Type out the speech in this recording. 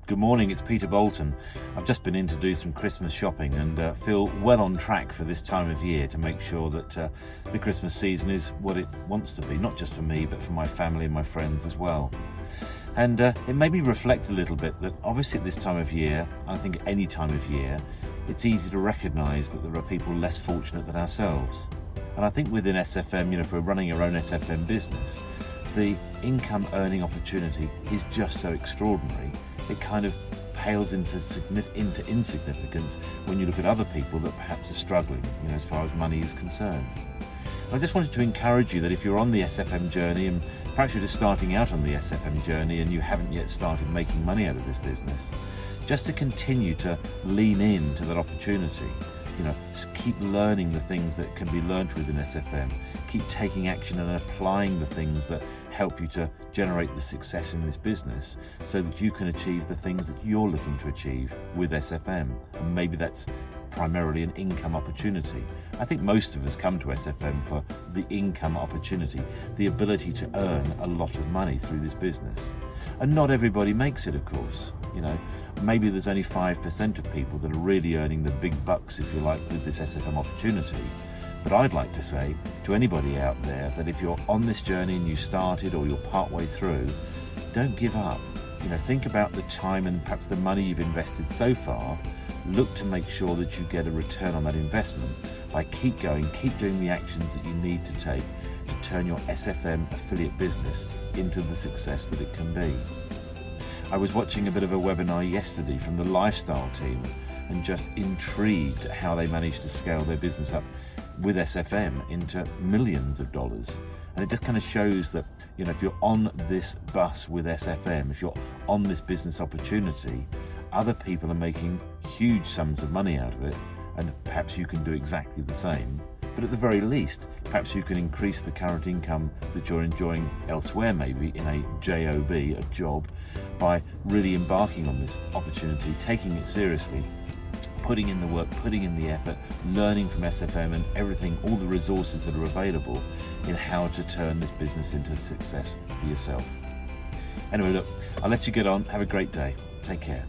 Good morning, it's Peter Boulton. I've just been in to do some Christmas shopping and feel well on track for this time of year to make sure that the Christmas season is what it wants to be, not just for me, but for my family and my friends as well. And it made me reflect a little bit that obviously at this time of year, I think at any time of year, it's easy to recognise that there are people less fortunate than ourselves. And I think within SFM, if we're running our own SFM business, the income earning opportunity is just so extraordinary. It kind of pales into insignificance when you look at other people that perhaps are struggling, as far as money is concerned. I just wanted to encourage you that if you're on the SFM journey, and perhaps you're just starting out on the SFM journey and you haven't yet started making money out of this business, just to continue to lean into that opportunity. Keep learning the things that can be learned within SFM. Keep taking action and applying the things that help you to generate the success in this business so that you can achieve the things that you're looking to achieve with SFM. And maybe that's primarily an income opportunity. I think most of us come to SFM for the income opportunity, the ability to earn a lot of money through this business. And not everybody makes it, of course. Maybe there's only 5% of people that are really earning the big bucks, if you like, with this SFM opportunity. But I'd like to say to anybody out there that if you're on this journey and you started or you're partway through, don't give up. Think about the time and perhaps the money you've invested so far. Look to make sure that you get a return on that investment by keep going, keep doing the actions that you need to take to turn your SFM affiliate business into the success that it can be. I was watching a bit of a webinar yesterday from the lifestyle team and just intrigued at how they managed to scale their business up with SFM into millions of dollars. And it just kind of shows that, if you're on this bus with SFM, if you're on this business opportunity, other people are making huge sums of money out of it, and perhaps you can do exactly the same. But at the very least, perhaps you can increase the current income that you're enjoying elsewhere, maybe in a job, a job, by really embarking on this opportunity, taking it seriously, putting in the work, putting in the effort, learning from SFM and everything, all the resources that are available in how to turn this business into a success for yourself. Anyway, look, I'll let you get on. Have a great day. Take care.